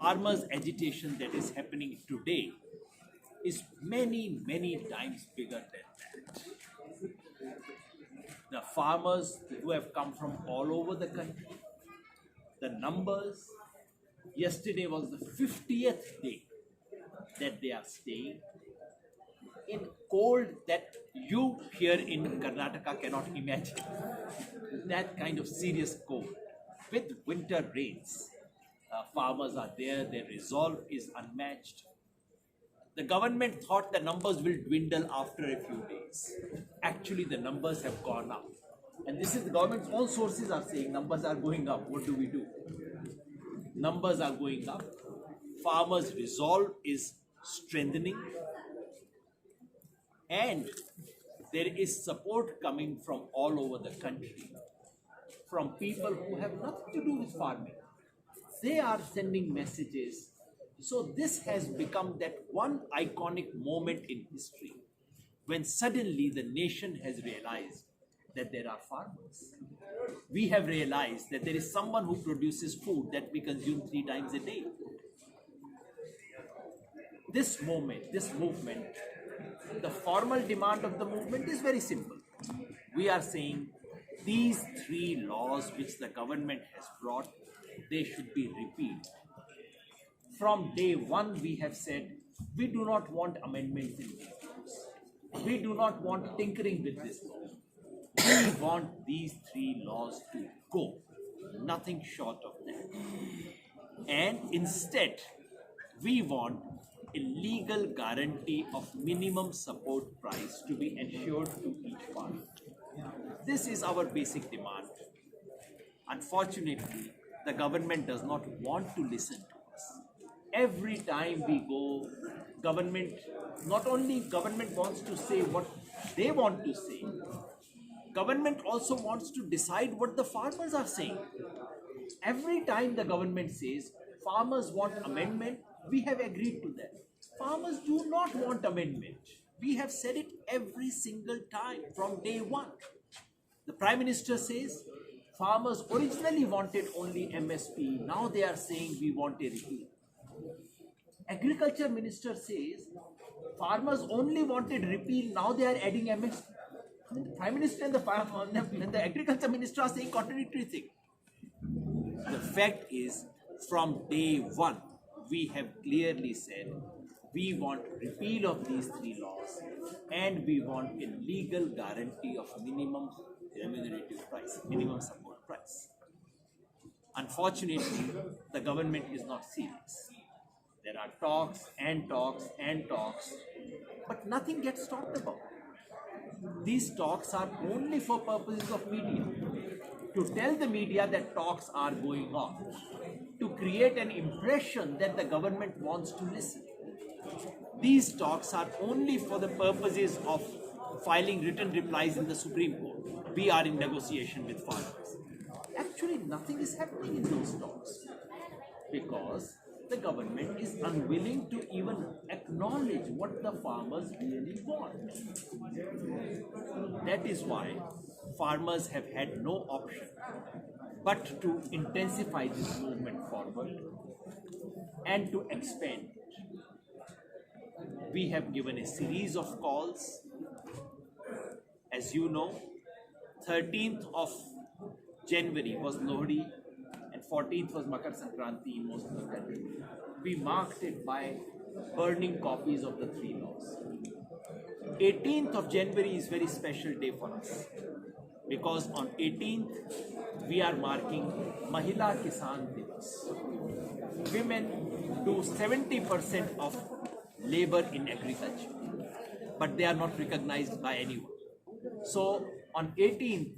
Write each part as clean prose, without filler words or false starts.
farmers' agitation that is happening today is many, many times bigger than that. The farmers who have come from all over the country, the numbers, yesterday was the 50th day that they are staying in cold that you here in Karnataka cannot imagine. That kind of serious cold with winter rains. Farmers are there, their resolve is unmatched. The government thought the numbers will dwindle after a few days. Actually, the numbers have gone up. And this is the government's own sources are saying numbers are going up. What do we do? Numbers are going up. Farmers' resolve is strengthening. And there is support coming from all over the country, from people who have nothing to do with farming. They are sending messages. So this has become that one iconic moment in history when suddenly the nation has realized that there are farmers. We have realized that there is someone who produces food that we consume 3 times a day. This movement, the formal demand of the movement is very simple. We are saying these 3 laws which the government has brought, they should be repealed. From day one, we have said we do not want amendments in these laws. We do not want tinkering with this law. We want these 3 laws to go. Nothing short of that. And instead, we want a legal guarantee of minimum support price to be ensured to each farmer. This is our basic demand. Unfortunately, the government does not want to listen to us. Every time we go, not only government wants to say what they want to say, government also wants to decide what the farmers are saying. Every time the government says farmers want amendment, we have agreed to that. Farmers do not want amendment. We have said it every single time from day one. The Prime Minister says farmers originally wanted only MSP. Now they are saying we want a repeal. Agriculture Minister says farmers only wanted repeal. Now they are adding MSP. The Prime Minister and the Agriculture Minister are saying contradictory things. The fact is, from day one, we have clearly said we want repeal of these 3 laws and we want a legal guarantee of minimum remunerative price, minimum support price. Unfortunately, the government is not serious. There are talks and talks and talks, but nothing gets talked about. These talks are only for purposes of media, to tell the media that talks are going on, to create an impression that the government wants to listen. These talks are only for the purposes of filing written replies in the Supreme Court. We are in negotiation with farmers. Actually, nothing is happening in those talks because the government is unwilling to even acknowledge what the farmers really want. That is why farmers have had no option but to intensify this movement forward and to expand. We have given a series of calls. As you know, 13th of January was Lohri and 14th was Makar Sankranti in most of the country. We marked it by burning copies of the 3 laws. 18th of January is a very special day for us because on 18th we are marking Mahila Kisan Divas. Women do 70% of labor in agriculture, but they are not recognized by anyone. So on 18th,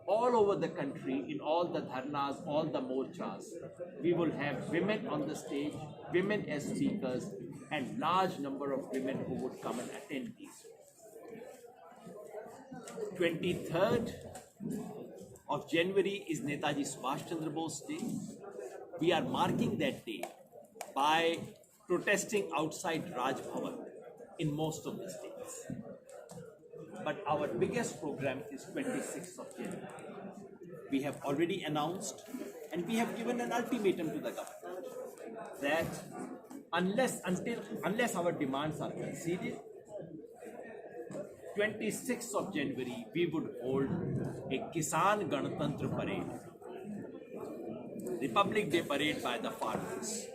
all over the country, in all the dharnas, all the morchas, we will have women on the stage, women as speakers, and large number of women who would come and attend these. 23rd of January is Netaji Subhash Chandra Bose Day. We are marking that day by protesting outside Raj Bhavan in most of the states. But our biggest program is 26th of January. We have already announced and we have given an ultimatum to the government that unless our demands are conceded, 26th of January we would hold a Kisan Ganatantra parade, Republic Day parade by the farmers,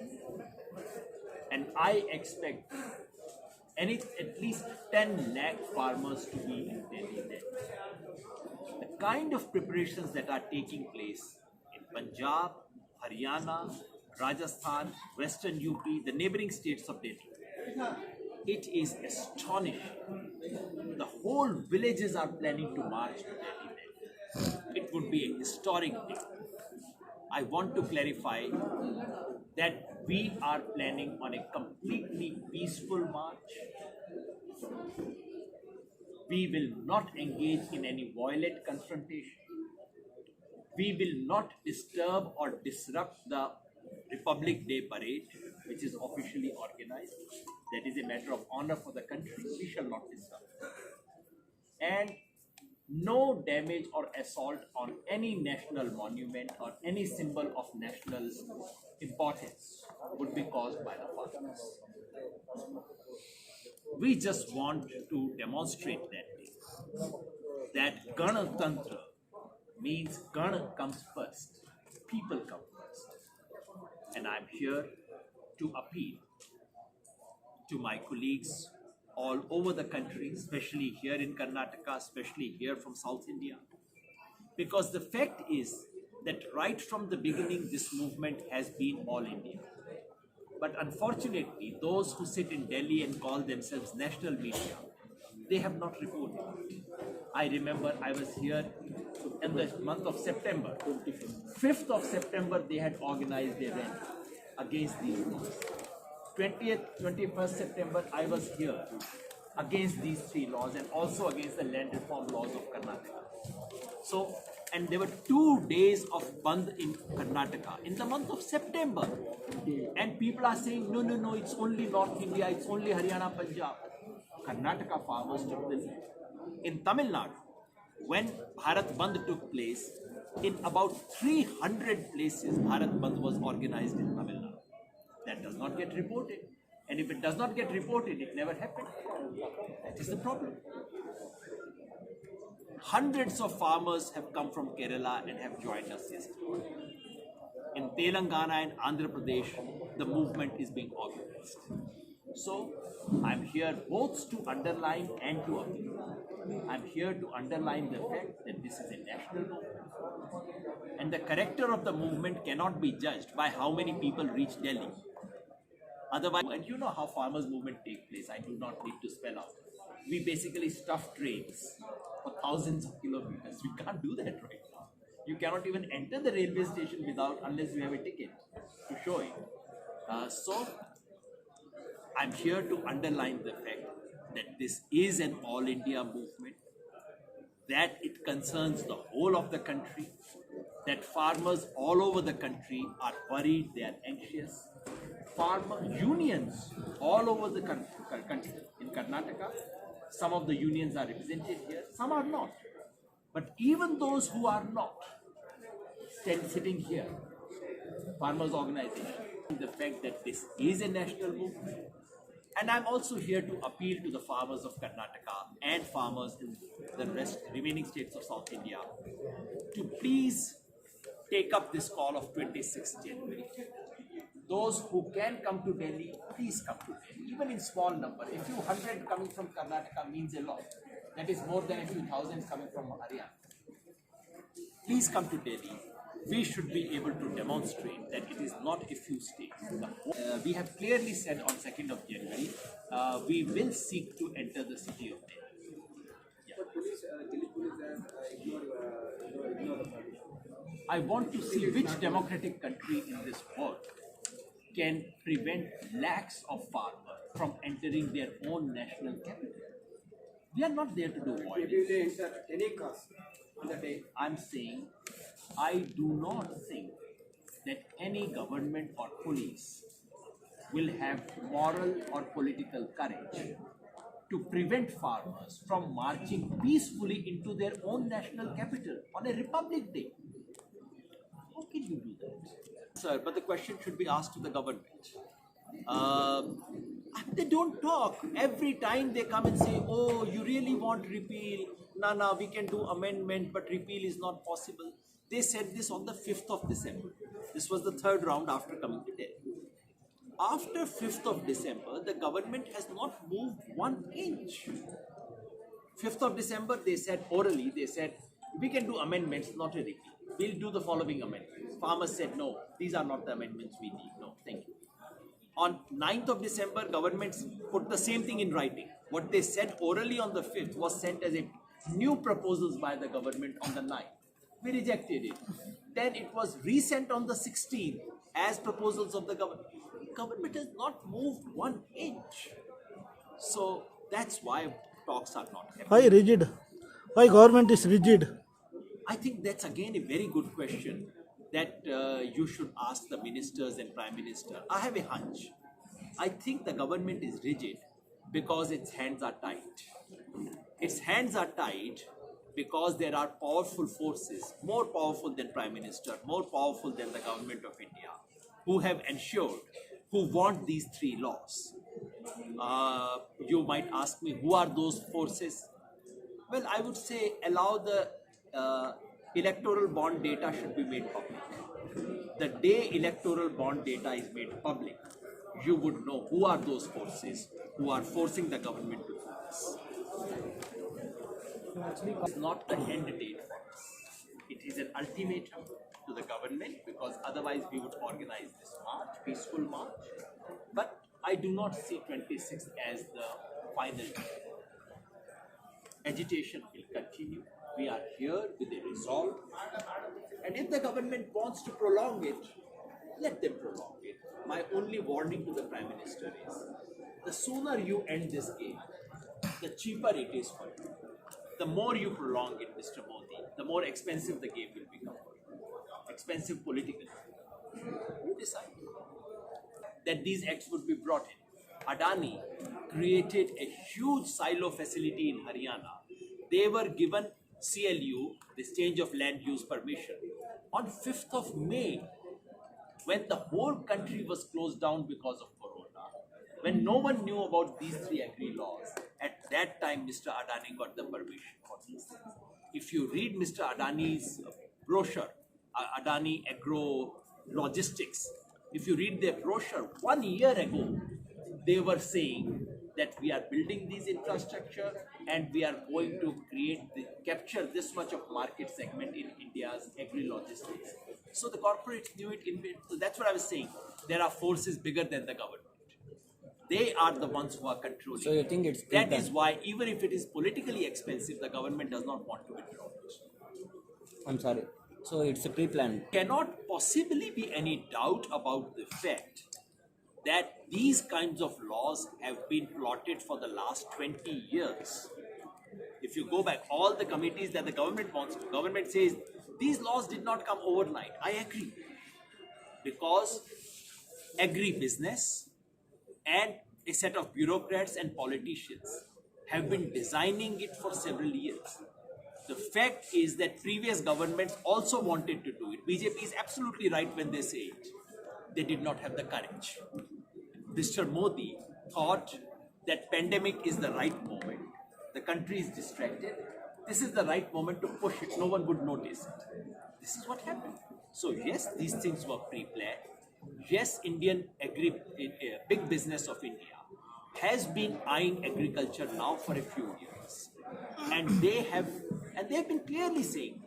and I expect at least 10 lakh farmers to be in Delhi then. The kind of preparations that are taking place in Punjab, Haryana, Rajasthan, Western UP, the neighboring states of Delhi, it is astonishing. The whole villages are planning to march to Delhi then. It would be a historic day. I want to clarify that we are planning on a completely peaceful march. We will not engage in any violent confrontation. We will not disturb or disrupt the Republic Day parade, which is officially organized. That is a matter of honor for the country. We shall not disrupt. And no damage or assault on any national monument or any symbol of national importance would be caused by the farmers. We just want to demonstrate that Ganatantra means Gana comes first, people come first. And I'm here to appeal to my colleagues all over the country, especially here in Karnataka, especially here from South India. Because the fact is that right from the beginning, this movement has been all India. But unfortunately, those who sit in Delhi and call themselves national media, they have not reported it. I remember I was here in the month of September. 5th of September, they had organized a rally against these laws. 20th, 21st September, I was here against these 3 laws and also against the land reform laws of Karnataka. So, and there were 2 days of Bandh in Karnataka in the month of September. And people are saying, no, it's only North India, it's only Haryana, Punjab. Karnataka farmers took the lead. In Tamil Nadu, when Bharat Bandh took place, in about 300 places, Bharat Bandh was organized in Tamil Nadu. That does not get reported. And if it does not get reported, it never happened. That is the problem. Hundreds of farmers have come from Kerala and have joined us yesterday. In Telangana and Andhra Pradesh, the movement is being organized. So, I'm here both to underline and to appeal. I'm here to underline the fact that this is a national movement. And the character of the movement cannot be judged by how many people reach Delhi. Otherwise, and you know how farmers' movement take place, I do not need to spell out. We basically stuff trains for thousands of kilometers. We can't do that right now. You cannot even enter the railway station unless you have a ticket to show it. So, I'm here to underline the fact that this is an all-India movement, that it concerns the whole of the country, that farmers all over the country are worried, they are anxious. Farmer unions all over the country. In Karnataka, some of the unions are represented here, some are not. But even those who are not, sitting here, farmers' organization, the fact that this is a national movement. And I'm also here to appeal to the farmers of Karnataka and farmers in the remaining states of South India to please take up this call of 26th January. Those who can come to Delhi, please come to Delhi, even in small number. A few hundred coming from Karnataka means a lot. That is more than a few thousands coming from Haryana. Please come to Delhi. We should be able to demonstrate that it is not a few states. We have clearly said on 2nd of January, we will seek to enter the city of Delhi. Yeah. I want to see which democratic country in this world can prevent lakhs of farmers from entering their own national capital. We are not there to do violence. Any cost on the day. I'm saying I do not think that any government or police will have moral or political courage to prevent farmers from marching peacefully into their own national capital on a Republic Day. How can you do that? sir, but the question should be asked to the government. They don't talk. Every time they come and say, oh, you really want repeal? No, we can do amendment, but repeal is not possible. They said this on the 5th of December. This was the third round after coming to Delhi. After 5th of December, the government has not moved 1 inch. 5th of December, they said orally, they said, we can do amendments, not a repeal. We'll do the following amendments. Farmers said, no, these are not the amendments we need. No, thank you. On 9th of December, governments put the same thing in writing. What they said orally on the 5th was sent as a new proposals by the government on the 9th. We rejected it. Then it was resent on the 16th as proposals of the government. Government has not moved 1 inch. So that's why talks are not happening. Why rigid? Why government is rigid? I think that's again a very good question that you should ask the ministers and prime minister. I have a hunch. I think the government is rigid because its hands are tied. Its hands are tied because there are powerful forces, more powerful than prime minister, more powerful than the government of India, who have ensured, who want these 3 laws. You might ask me, who are those forces? Well, I would say allow the electoral bond data should be made public. The day electoral bond data is made public, you would know who are those forces who are forcing the government to do this. It's not the end date for us. It is an ultimatum to the government because otherwise we would organize this march, peaceful march. But I do not see 26th as the final day. Agitation will continue. We are here with a resolve. And if the government wants to prolong it, let them prolong it. My only warning to the Prime Minister is, the sooner you end this game, the cheaper it is for you. The more you prolong it, Mr. Modi, the more expensive the game will become for you. Expensive politically. You decide that these acts would be brought in. Adani created a huge silo facility in Haryana. They were given CLU, this change of land use permission, on 5th of May, when the whole country was closed down because of Corona, when no one knew about these 3 agri laws. At that time, Mr. Adani got the permission for these things. If you read Mr. Adani's brochure, Adani Agro Logistics, if you read their brochure, 1 year ago, they were saying that we are building these infrastructure and we are going to capture this much of market segment in India's agri-logistics. So the corporates knew it. So that's what I was saying. There are forces bigger than the government. They are the ones who are controlling. So you think it's that is why even if it is politically expensive, the government does not want to withdraw it. I'm sorry. So it's a pre-planned. Cannot possibly be any doubt about the fact that these kinds of laws have been plotted for the last 20 years. If you go back, all the committees that the government wants to, government says, these laws did not come overnight. I agree. Because agri-business and a set of bureaucrats and politicians have been designing it for several years. The fact is that previous governments also wanted to do it. BJP is absolutely right when they say it. They did not have the courage. Mr. Modi thought that pandemic is the right moment. The country is distracted. This is the right moment to push it. No one would notice it. This is what happened. So yes, these things were pre-planned. Yes, big business of India has been eyeing agriculture now for a few years. And they have been clearly saying,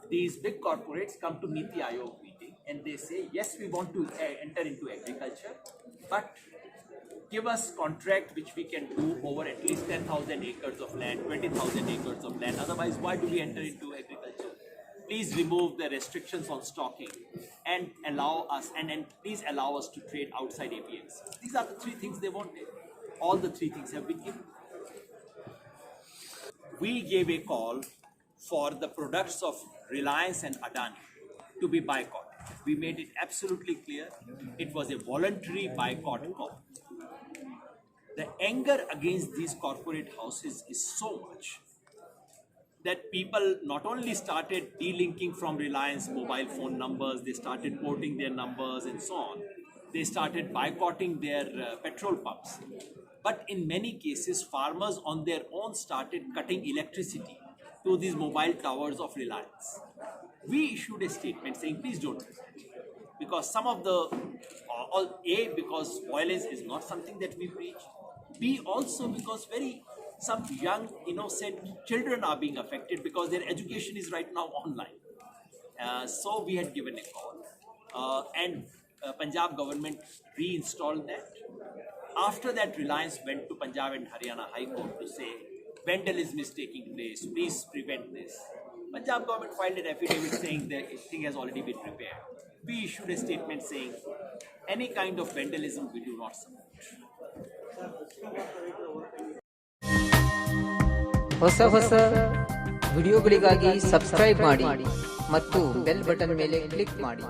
these big corporates come to Niti Aayog meeting and they say, yes, we want to enter into agriculture, but give us contract which we can do over at least 10,000 acres of land, 20,000 acres of land. Otherwise, why do we enter into agriculture? Please remove the restrictions on stocking and allow us, and please allow us to trade outside APMC. These are the 3 things they wanted. All the 3 things have been given. We gave a call for the products of Reliance and Adani to be boycotted. We made it absolutely clear. It was a voluntary boycott call. The anger against these corporate houses is so much that people not only started delinking from Reliance mobile phone numbers, they started porting their numbers and so on. They started boycotting their petrol pumps. But in many cases, farmers on their own started cutting electricity to these mobile towers of Reliance. We issued a statement saying, please don't do that. Because some of the, because violence is not something that we preach. B, also because some young innocent children are being affected because their education is right now online. So we had given a call and Punjab government reinstalled that. After that, Reliance went to Punjab and Haryana High Court to say vandalism is taking place, please prevent this. Punjab government filed an affidavit saying the thing has already been repaired. We issued a statement saying any kind of vandalism we do not support. ಹೊಸ ವಿಡಿಯೋಗಳಿಗಾಗಿ subscribe ಮಾಡಿ ಮತ್ತು bell button ಮೇಲೆ click ಮಾಡಿ.